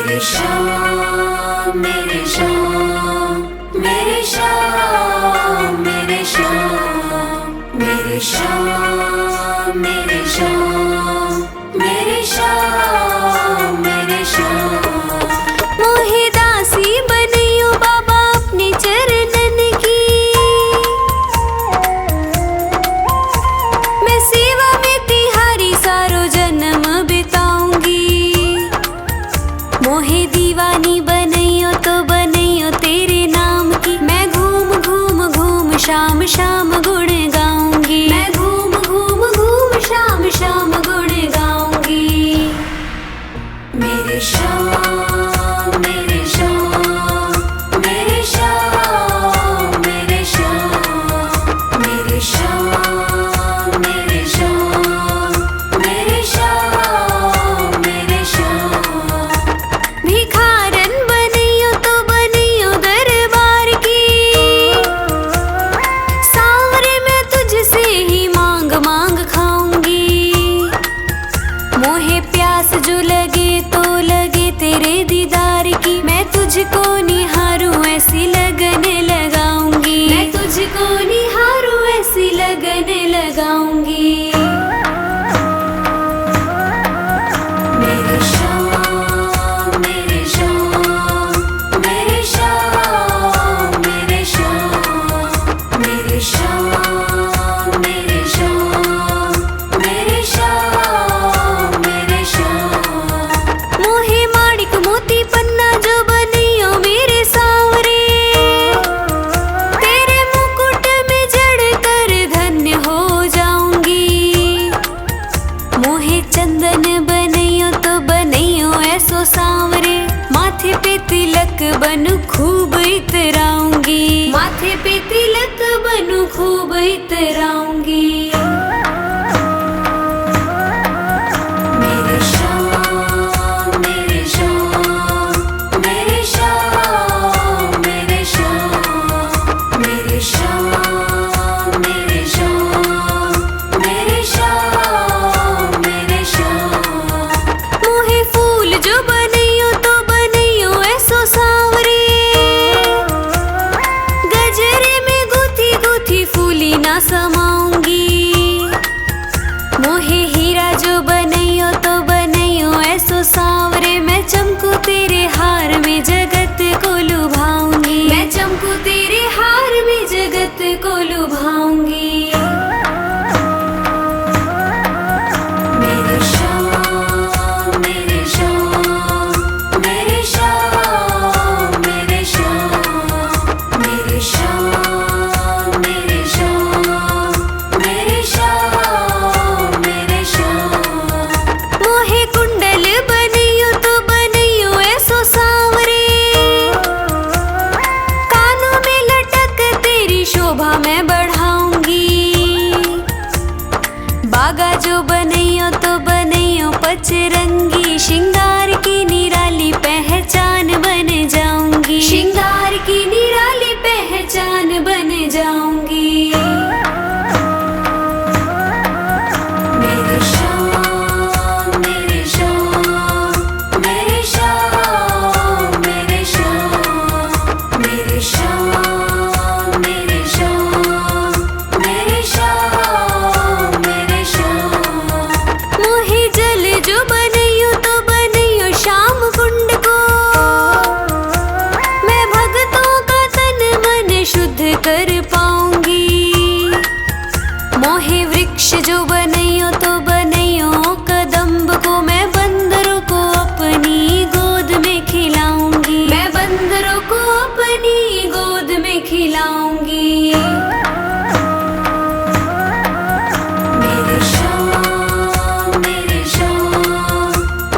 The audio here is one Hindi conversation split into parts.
मेरे श्याम मेरे श्याम मेरे श्याम मेरे श्याम मेरे श्याम मेरे श्याम मेरे श्याम मेरे श्याम। मोहे दासी बनियो बाबा अपने चरणन की, मैं सेवा में तिहारी सारो जन्म बिताऊंगी। मोहे दीवानी बनइयो तो बनइयो तेरे नाम की, मैं घूम घूम घूम शाम शाम गुण गाऊंगी। मैं घूम घूम घूम शाम शाम गुण गाऊंगी। मेरे श्याम मेरे श्याम मेरे श्याम मेरे श्याम मेरे श्याम मेरे श्याम मेरे श्याम मेरे श्याम। भिखारन बनियो तो बनियो दरबार की, सांवरे मैं तुझसे ही मांग मांग खाऊंगी। मोहे प्यास जो लगे तो लगे तेरे दीदार की, मैं तुझको निहारूं ऐसी लगन लगाऊंगी। मैं तुझको निहारूं ऐसी लगन लगाऊंगी। मेरे श्याम मेरे श्याम मेरे श्याम मेरे श्याम मेरे श्याम मेरे श्याम मेरे श्याम मेरे श्याम। मोहे माणिक मोती पन्ना जो बनियो मेरे सांवरे, तेरे मुकुट में जड़ कर धन्य हो जाऊंगी। मोहे चंदन बनइयो तो बनइयो ऐसो सांवरे, माथे पे तिलक बनू खूब इतराऊंगी। माथे पे तिलक बनू खूब इतराऊंगी। मेरे श्याम मेरे श्याम मेरे श्याम मेरे श्याम मेरे श्याम मेरे श्याम मेरे श्याम मेरे श्याम। मोहे फूल जो बनइयो तो बनइयो ऐसो सांवरे, गजरे में गुथी गुथी फूली ना समाऊंगी। मोहे हीरा जो बनइयो तो बनइयो ऐसो सांवरे, मैं चमकू तेरे हार में जगत को लुभाऊंगी। मैं चमकू तेरे हार में जगत को लुभाऊंगी। मेरे श्याम मेरे श्याम मेरे श्याम मेरे श्याम मेरे श्याम मेरे श्याम मेरे श्याम मेरे श्याम। मोहे कुंडल बनियो तो बनियो ऐसो सांवरे, कानों में लटक तेरी शोभा मैं बढ़ाऊंगी। बागा जो बनइयो तो बनइयो पचरंगी, श्रृंगार की निराली पहचान बन जाऊंगी। श्रृंगार की निराली पहचान बन जाऊंगी। मेरे श्याम मेरे श्याम मेरे श्याम मेरे श्याम मेरे श्याम मेरे श्याम मेरे श्याम मेरे श्याम। मोहे जल जो बनइयो तो बनइयो श्याम कुंड को, मैं भक्तों का तन मन शुद्ध कर पाऊंगी। मोहे वृक्ष जो बनइयो तो बनइयो कदम्ब को, मैं बंदरों को अपनी गोद में खिलाऊंगी। मैं बंदरों को अपनी गोद में खिलाऊंगी। मेरे श्याम मेरे श्याम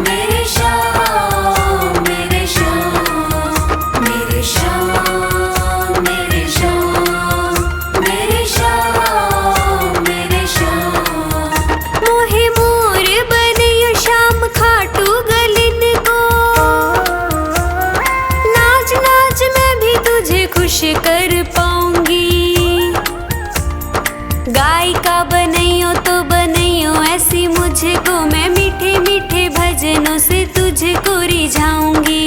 मेरे श्याम मेरे श्याम मेरे श्याम मेरे श्याम मेरे श्याम मेरे श्याम। मोहे मोर बनियो श्याम खाटू गलिन को, नाच नाच मैं भी तुझे खुश कर पाऊंगी। गायिका बनइयो तो बनइयो ऐसी मुझको, मैं मीठे मीठे भजनों से तुझको रिझाऊंगी।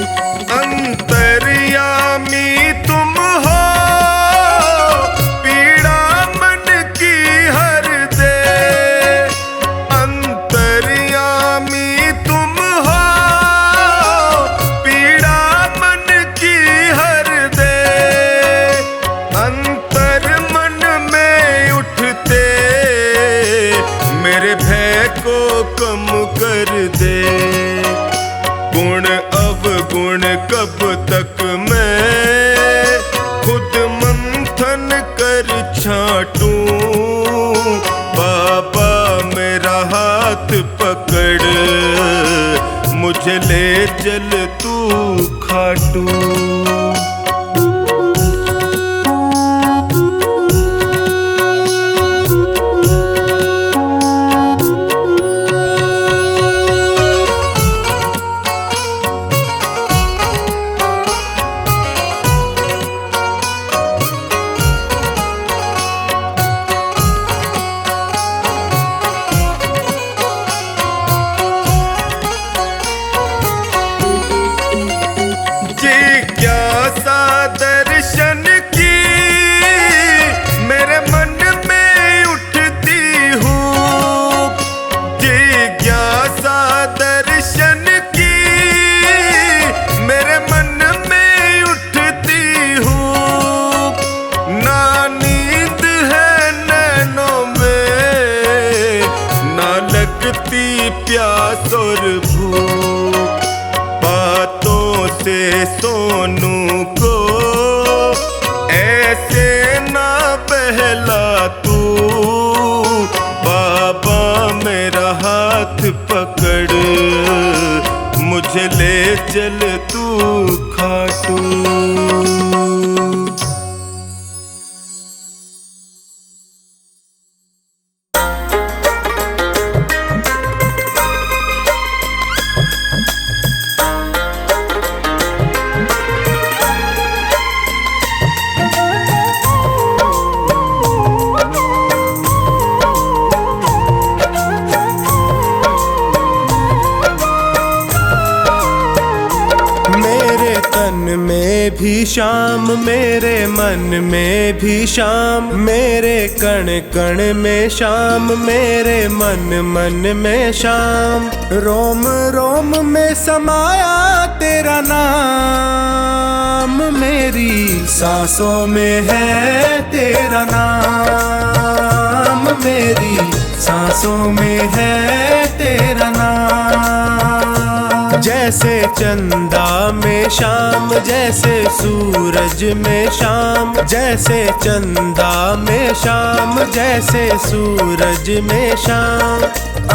मेरे भय को कम कर दे। गुण अवगुण कब तक मैं खुद मंथन कर छांटूं। बाबा मेरा हाथ पकड़ मुझे ले चल तू खाटू। दर्शन की मेरे मन में उठती हूँ। जिज्ञासा दर्शन की मेरे मन में उठती हूँ। ना नींद है नैनों में, ना लगती प्यास और भूख। बातों से सोनू को ऐसे ना बहला तू। बाबा मेरा हाथ पकड़ मुझे ले चल तू खाटू। में भी शाम, मेरे मन में भी शाम, मेरे कण कण में शाम, मेरे मन मन में शाम। रोम रोम में समाया तेरा नाम, मेरी सांसों में है तेरा नाम, मेरी सांसों में है तेरा नाम। जैसे चंदा में शाम, जैसे सूरज में शाम, जैसे चंदा में शाम, जैसे सूरज में शाम।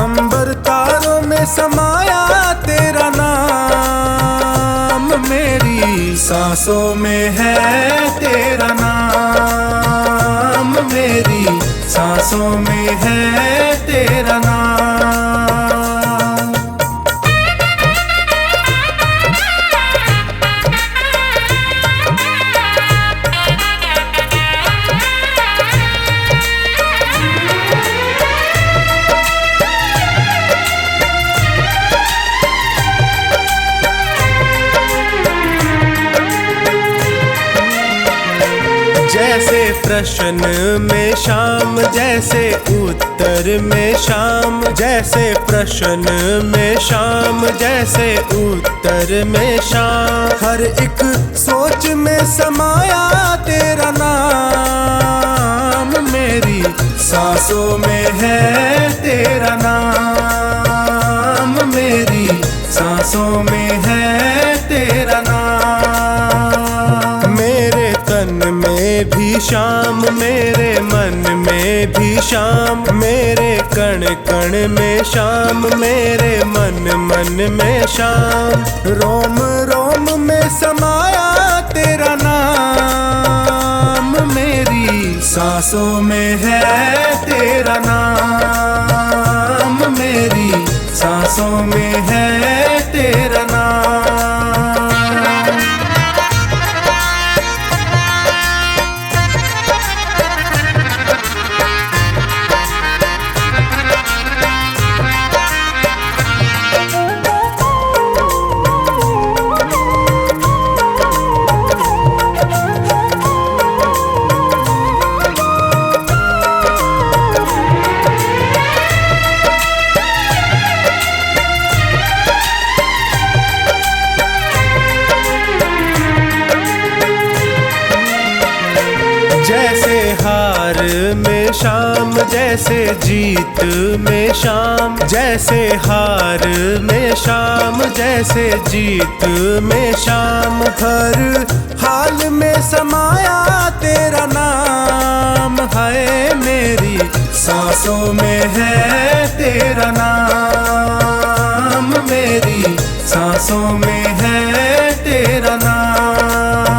अंबर तारों में समाया तेरा नाम, मेरी सांसों में है तेरा नाम, मेरी सांसों में है तेरा नाम। जैसे प्रश्न में शाम, जैसे उत्तर में शाम, जैसे प्रश्न में शाम, जैसे उत्तर में शाम। हर एक सोच में समाया तेरा नाम, मेरी सांसों में है तेरा नाम, मेरी सांसों में है तेरा नाम। मेरे तन में भी शाम, मेरे मन में भी शाम, मेरे कण कण में शाम, मेरे मन मन में शाम। रोम रोम में समाया तेरा नाम, मेरी सांसों में है तेरा नाम, मेरी सांसों में है तेरा नाम। में शाम, जैसे जीत में शाम, जैसे हार में शाम, जैसे जीत में शाम। हर हाल में समाया तेरा नाम है, मेरी सांसों में है तेरा नाम, मेरी सांसों में है तेरा नाम।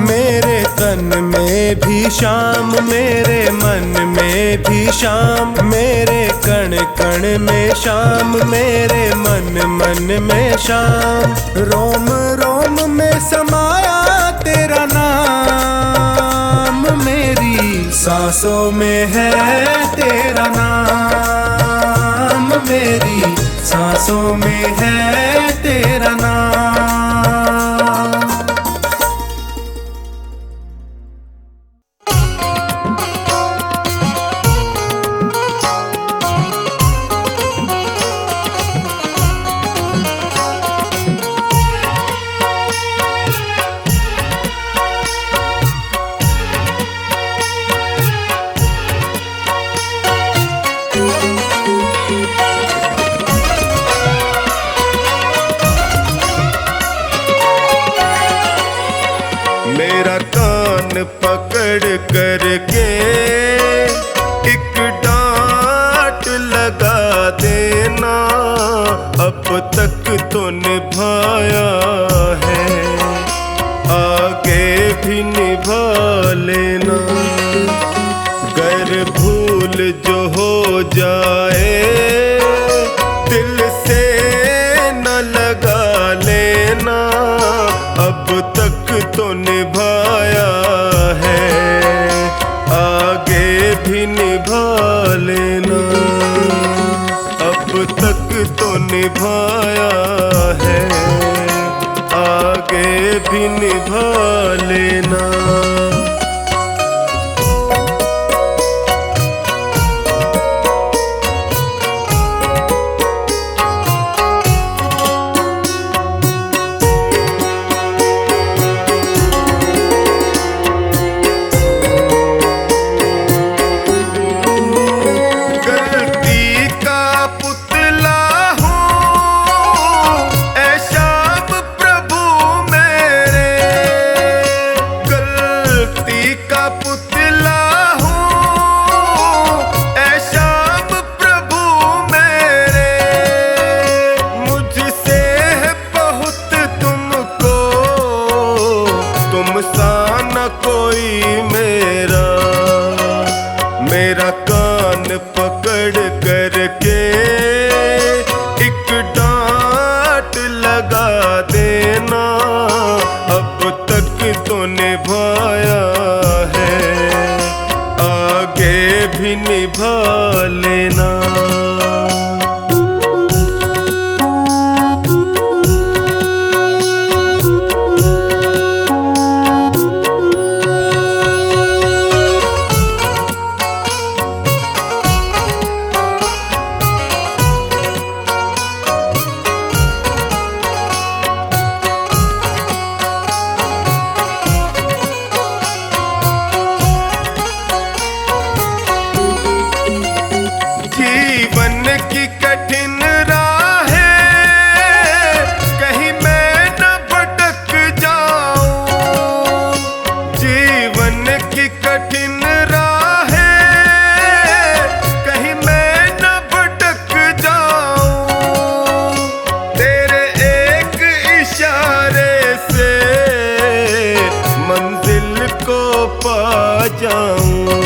मेरे तन में भी शाम, मेरे मन में भी शाम, मेरे कण कण में शाम, मेरे मन मन में शाम। रोम रोम में समाया तेरा नाम, मेरी सांसों में है तेरा नाम, मेरी सांसों में है तेरा नाम। मेरा कान पकड़ करके एक डांट लगा देना, अब तक तो निभाया है, आगे भी निभा लेना। गर भूल जो हो जाए दिल से न लगा लेना, अब तक तो निभाया है, आगे भी निभा लेना। अब तक तो निभाया है, आगे भी निभा लेना। मेरा कान पकड़ करके एक डांट लगा देना, अब तक तो निभाया है, आगे भी निभा लेना। जीवन की कठिन राहें कहीं मैं न भटक जाऊं, जीवन की कठिन राहें कहीं मैं न भटक जाऊं, तेरे एक इशारे से मंजिल को पा जाऊं।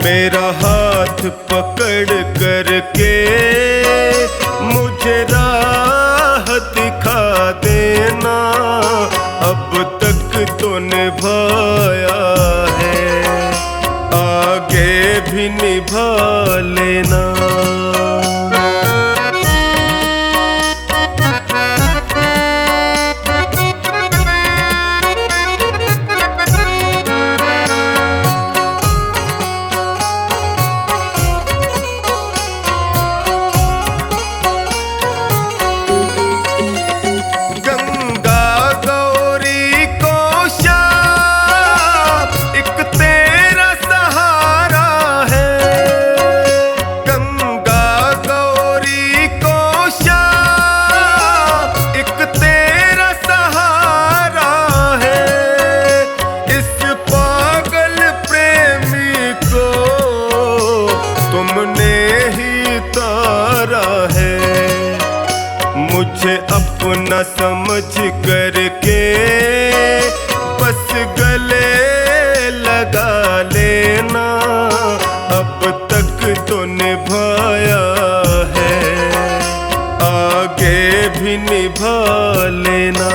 मेरा हाथ पकड़ करके मुझे राह दिखा देना, अब तक तो निभाया है, आगे भी निभा लेना। एक तेरा सहारा अपना समझ करके बस गले लगा लेना, अब तक तो निभाया है, आगे भी निभा लेना।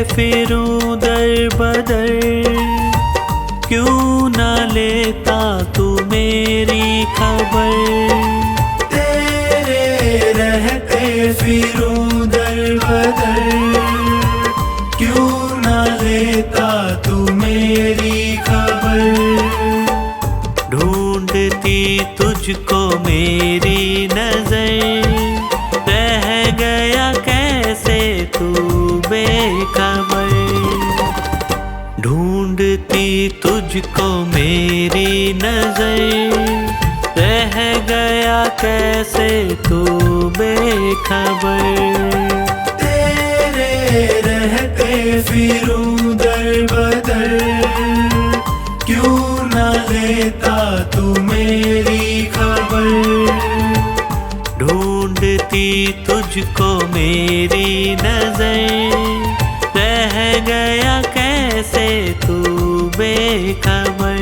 फिरूं दर बदर, क्यों न लेता तू मेरी खबर। तेरे रहते फिरूं दर बदर, क्यों न लेता तू मेरी खबर। ढूंढती तुझको मेरी नजर, रह गया कैसे तू बेखबर। ढूंढती तुझको मेरी नजर, रह गया कैसे तू बेखबर। तेरे रहते फिरूं दर बदर, क्यों न लेता तू मेरी खबर। ढूंढती तुझको मेरी नजर, रह गया कैसे तू बेखबर।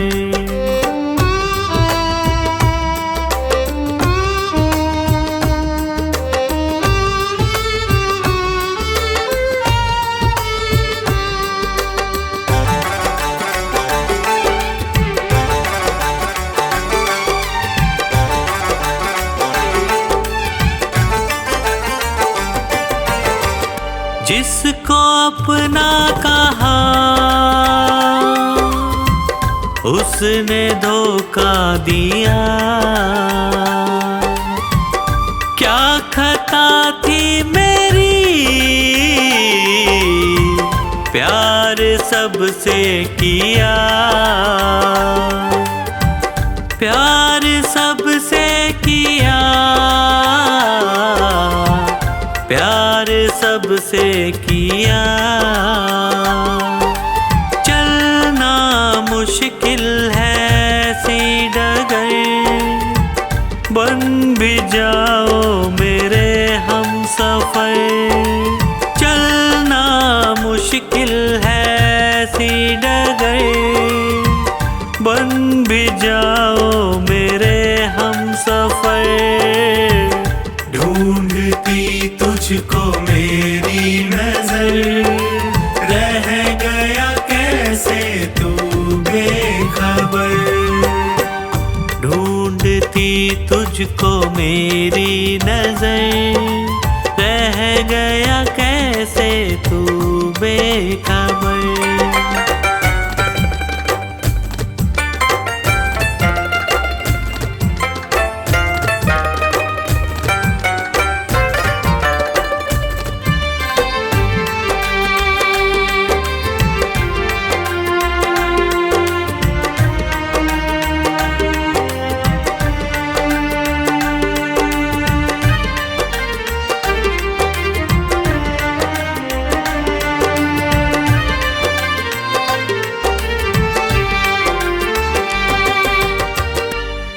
जिसको अपना कहा उसने धोखा दिया, क्या खता थी मेरी, प्यार सबसे किया। प्यार सबसे किया, प्यार सबसे किया। चलना मुश्किल है सी डगर, बन भी जाओ मेरे हम सफर। चलना मुश्किल है सी डगर, बन भी जाओ मेरे हम सफर। ढूंढती तुझको मेरी नजर, रह गया कैसे तू बेखबर। ढूंढती तुझको मेरी नजर, रह गया कैसे तू बेखबर।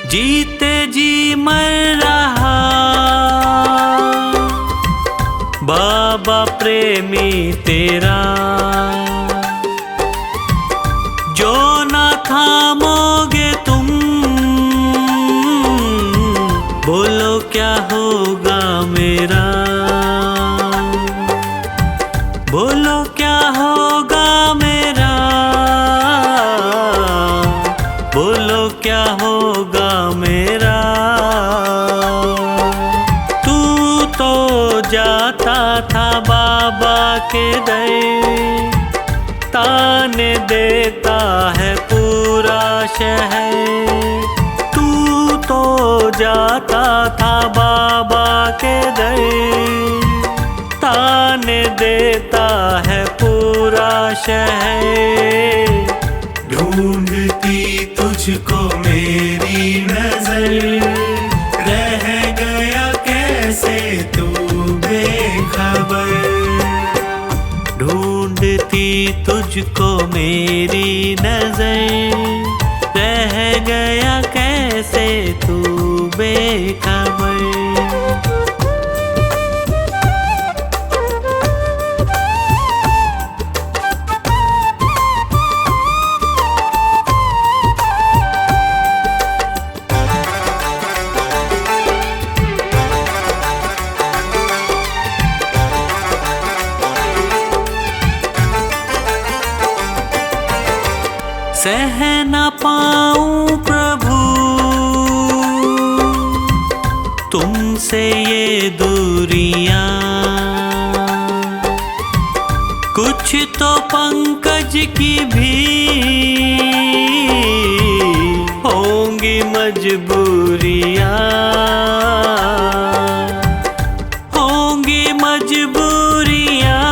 जीते जी मर रहा बाबा प्रेमी तेरा, जो ना थामोगे तुम, बोलो क्या होगा मेरा। बोलो क्या होगा मेरा, बोलो क्या होगा मेरा। तू तो जाता था बाबा के दर, ताने देता है पूरा शहर। तू तो जाता था बाबा के दर, ताने देता है पूरा शहर। ढूंढती तुझको मेरी नजर, रह गया कैसे तू बेखबर। ढूंढती तुझको मेरी नजर, रह गया कैसे तू बेखबर। सह न पाऊं प्रभु तुमसे ये दूरियां, कुछ तो पंकज की भी होंगी मजबूरियां, होंगी मजबूरियां,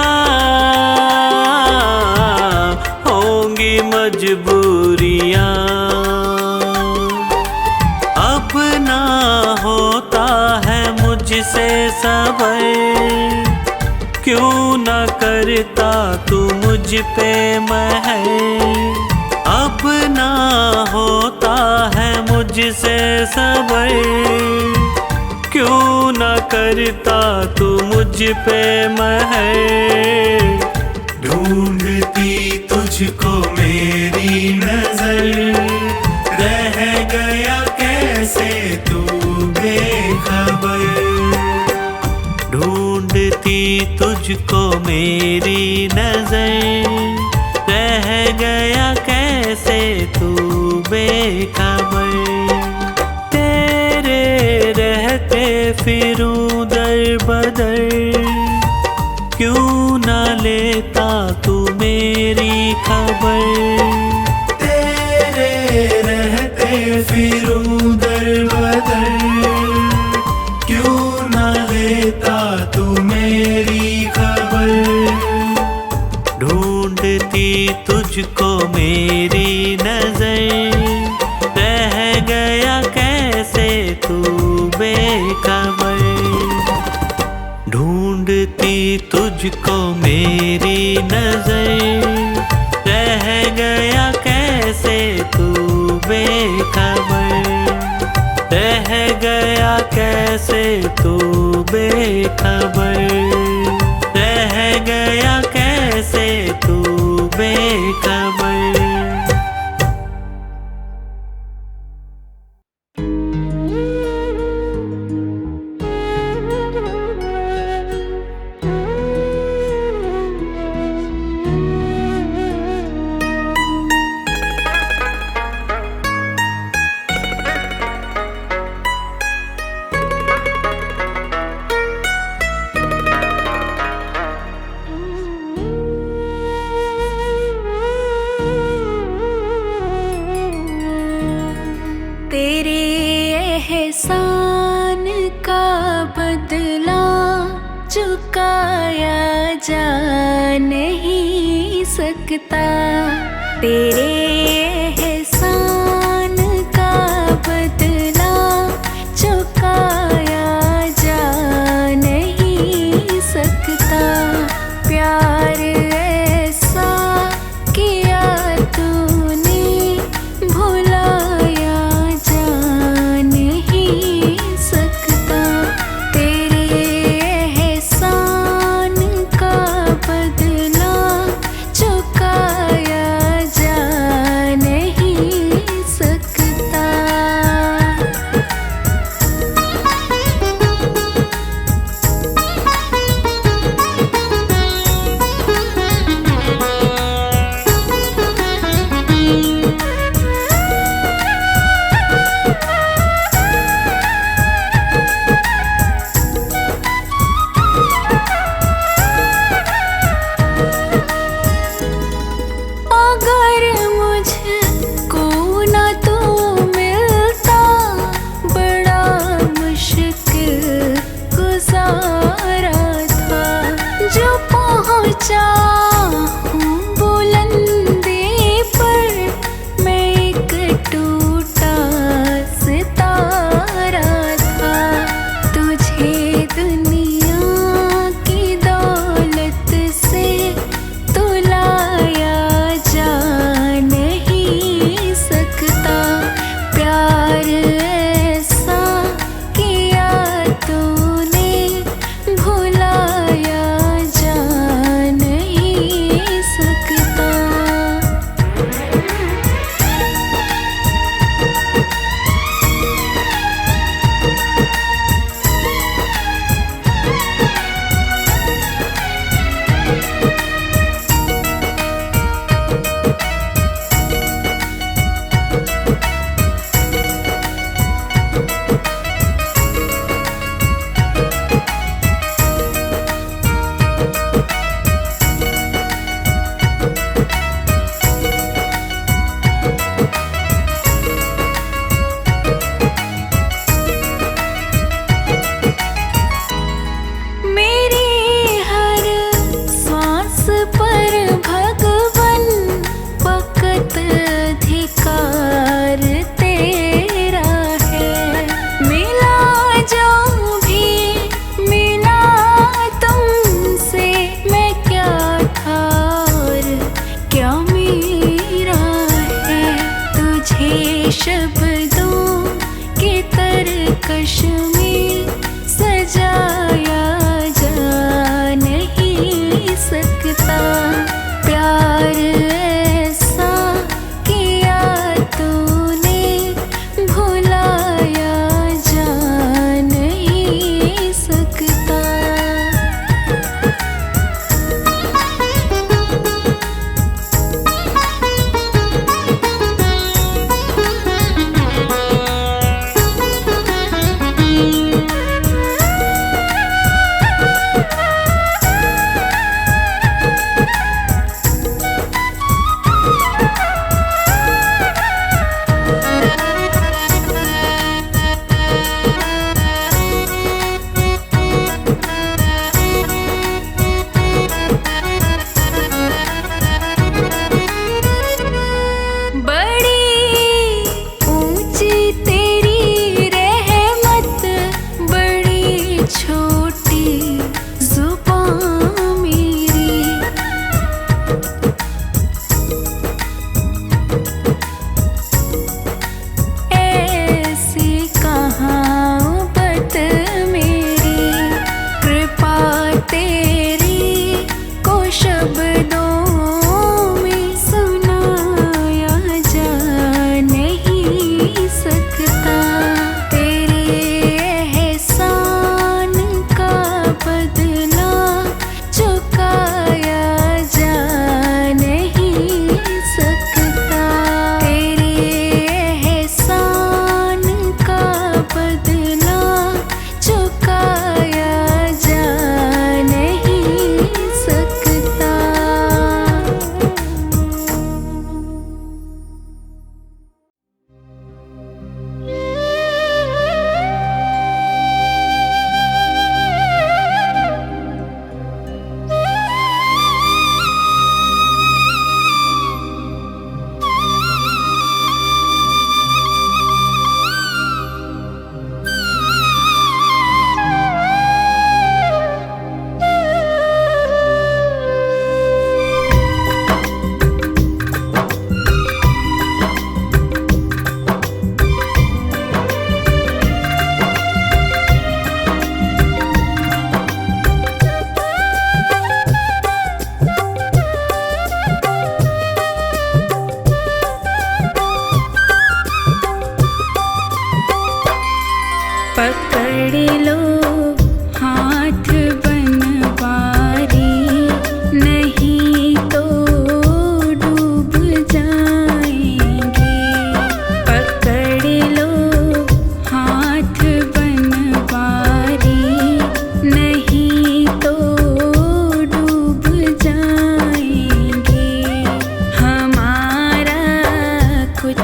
होंगी मजबूरियां। अब ना होता है मुझसे सबर, क्यों न करता तू मुझ पे महर। अब ना होता है मुझसे सबर, क्यों न करता तू मुझ पे महर। ढूंढती तुझको मेरी नजर, रह गया कैसे तू बेखबर। ढूंढती तुझको मेरी नजर, रह गया कैसे तू बेखबर। तेरे रहते फिरूं दर बदर, क्यों न लेता तू मेरी खबर। तेरे रहते फिरूं दर बदर, क्यों न लेता तू मेरी खबर। ढूंढती तुझको मेरी नजर, रह गया कैसे तू बेखबर। ढूंढती तुझको मेरी नजर, रह गया कैसे तू बेखबर। रह गया कैसे तू बेखबर, रह गया कैसे तू बेखबर। तेरे एहसान का बदला चुकाया जा नहीं सकता। तेरे एहसान का बदला चुकाया जा नहीं सकता। प्यार ऐसा किया तूने भुलाया जा नहीं सकता। तेरे एहसान का बदला चुकाया जा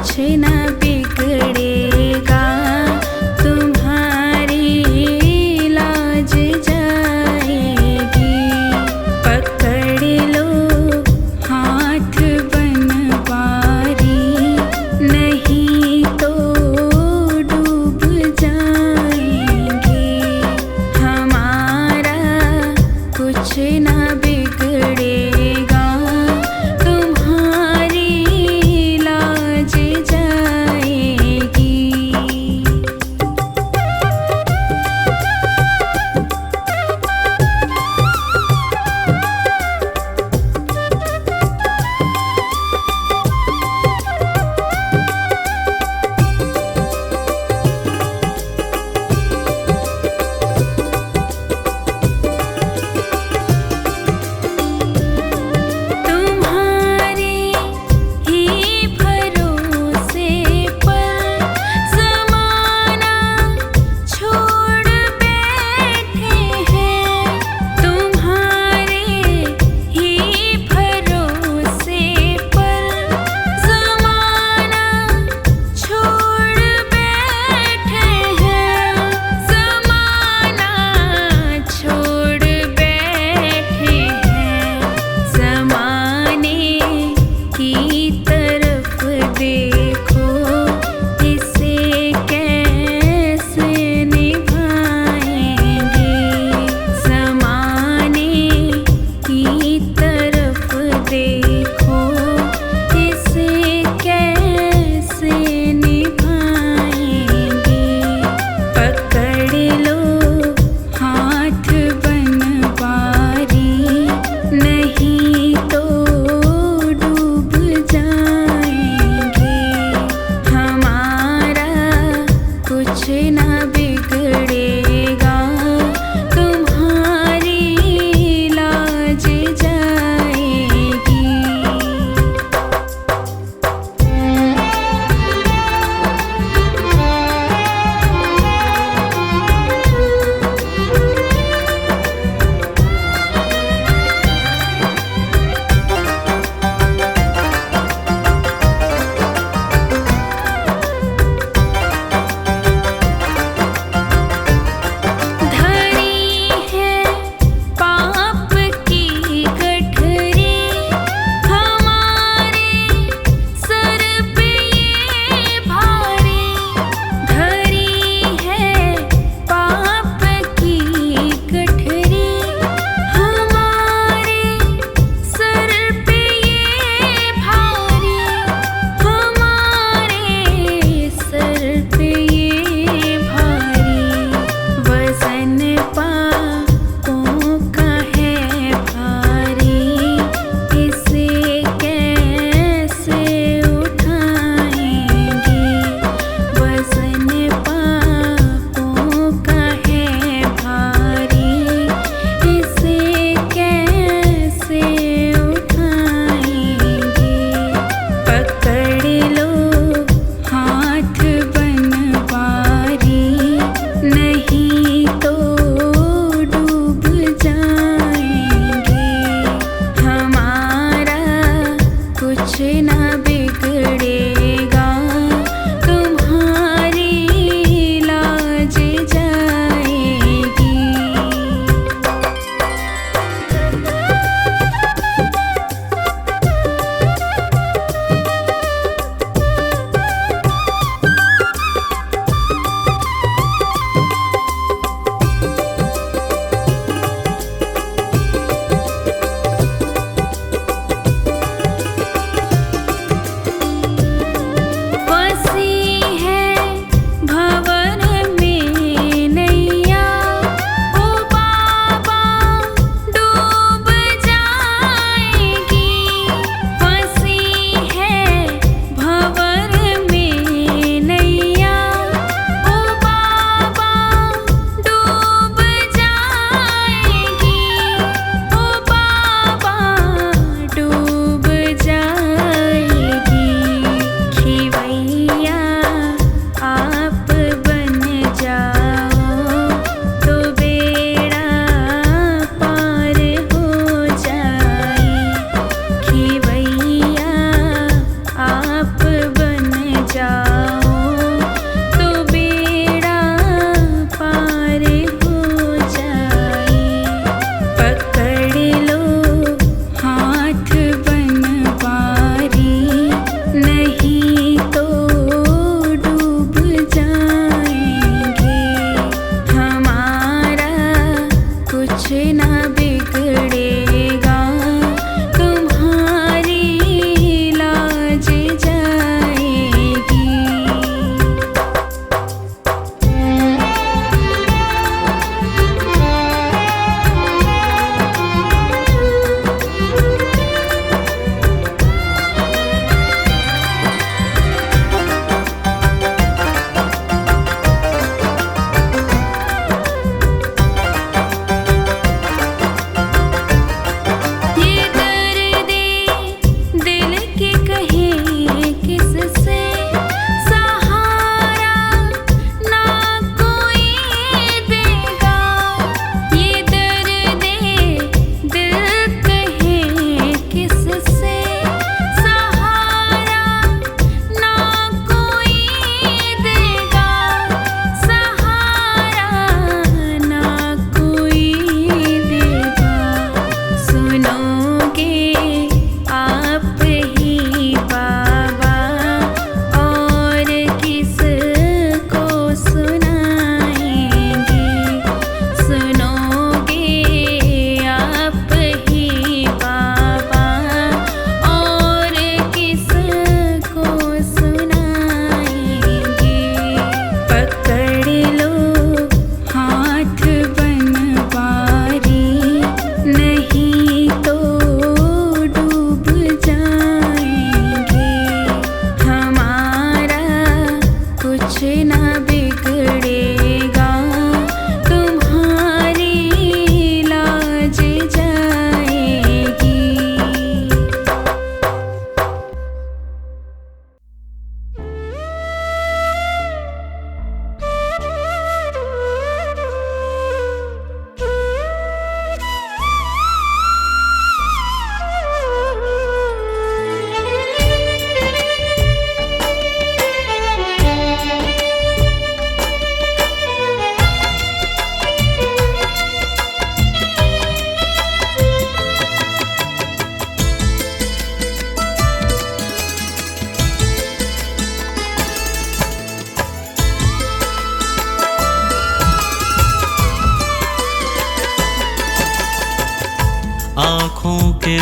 कुछ न बिगड़ेगा, तुम्हारी लाज जाएगी। पकड़ लो हाथ बनवारी, नहीं तो डूब जाएंगे। हमारा कुछ न बिगड़ेगा, तुम्हारी लाज जाएगी।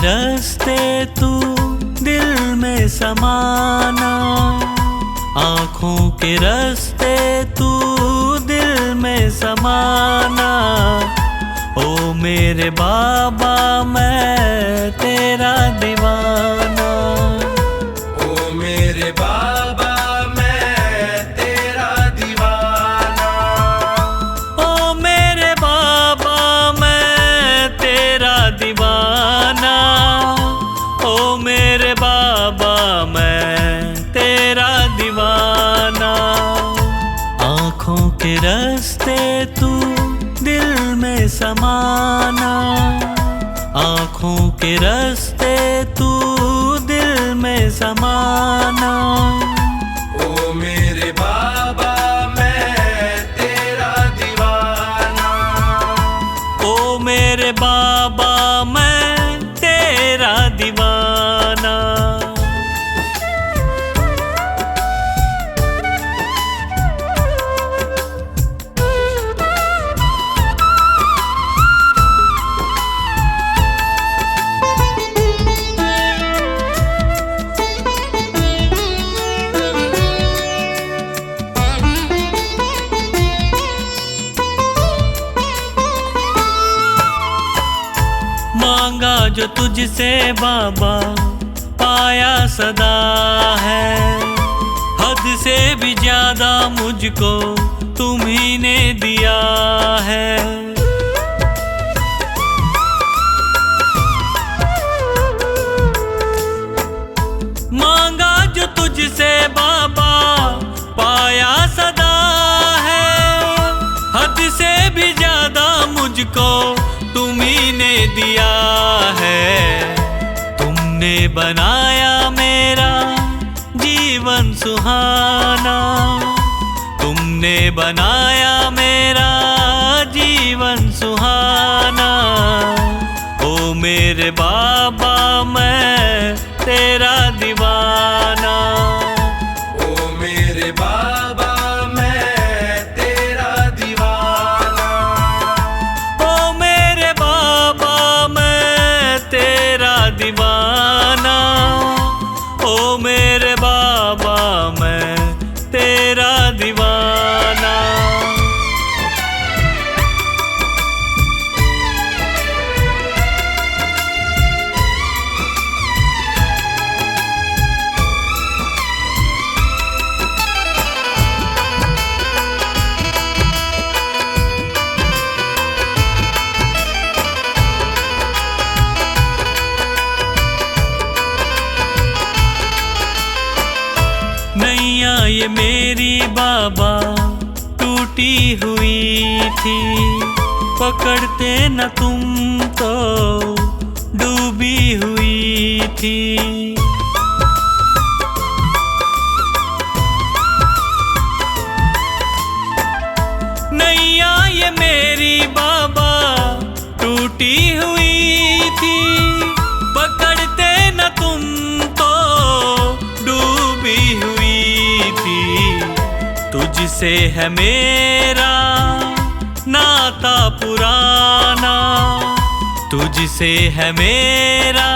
रास्ते तू दिल में समाना, आँखों के रास्ते तू दिल में समाना। ओ मेरे बाबा मैं तेरा दीवाना, ओ मेरे बाबा मैं तेरा दीवाना, ओ मेरे बाबा मैं तेरा दीवाना, ओ मेरे बाबा मैं तेरा दीवाना। आँखों के रास्ते तू दिल में समाना, आँखों के रास्ते तू दिल में समाना। ओ मेरे बाबा मैं तेरा दीवाना, ओ मेरे बाबा मैं तेरा दीवाना। मांगा जो तुझसे बाबा पाया सदा है, हद से भी ज्यादा मुझको तुम्ही ने दिया है। मांगा जो तुझसे बाबा पाया सदा है, हद से भी ज्यादा मुझको तुम्ही ने दिया है। तुमने बनाया मेरा जीवन सुहाना, तुमने बनाया मेरा जीवन सुहाना। ओ मेरे बाबा मैं तेरा दीवाना, ओ मेरे बाबा मैं तेरा दीवाना, ओ मेरे बाबा मैं तेरा दीवाना, ओ मेरे बाबा मैं तेरा दीवाना। नैया ये मेरी बाबा टूटी हुई थी, पकड़ते न तुम तो डूबी हुई थी। नैया ये मेरी बाबा टूटी हुई थी, पकड़ते न तुम तो डूबी हुई थी। तुझसे है मेरा नाता पुराना, तुझसे है मेरा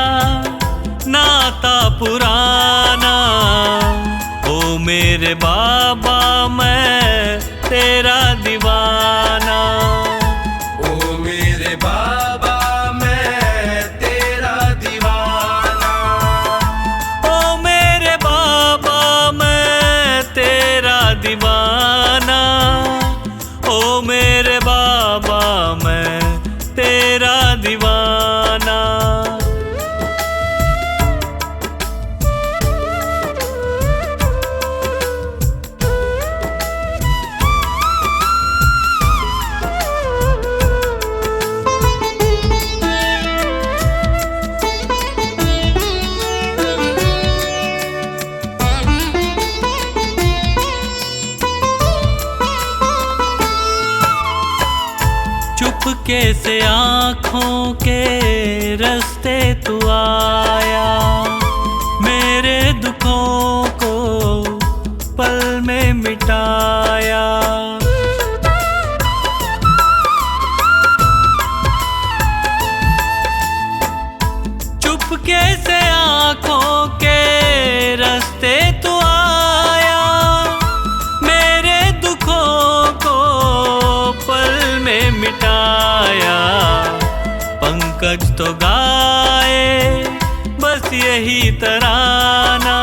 नाता पुराना। ओ मेरे बाबा मैं तेरा दीवाना, ओ मेरे बाबा मैं तेरा दीवाना, ओ मेरे बाबा मैं तेरा दीवाना, ओ मेरे बाबा मैं तेरा दीवाना। चुपके से आँखों के रास्ते तू आया, मेरे दुखों को पल में मिटाया। चुप यही तराना,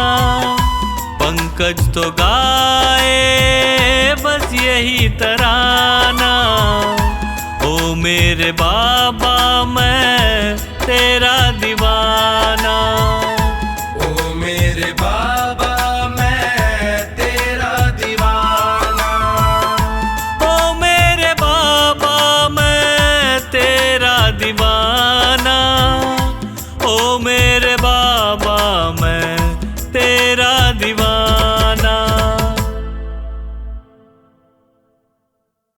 पंकज तो गाए बस यही तराना। ओ मेरे बाबा मैं तेरा दीवाना।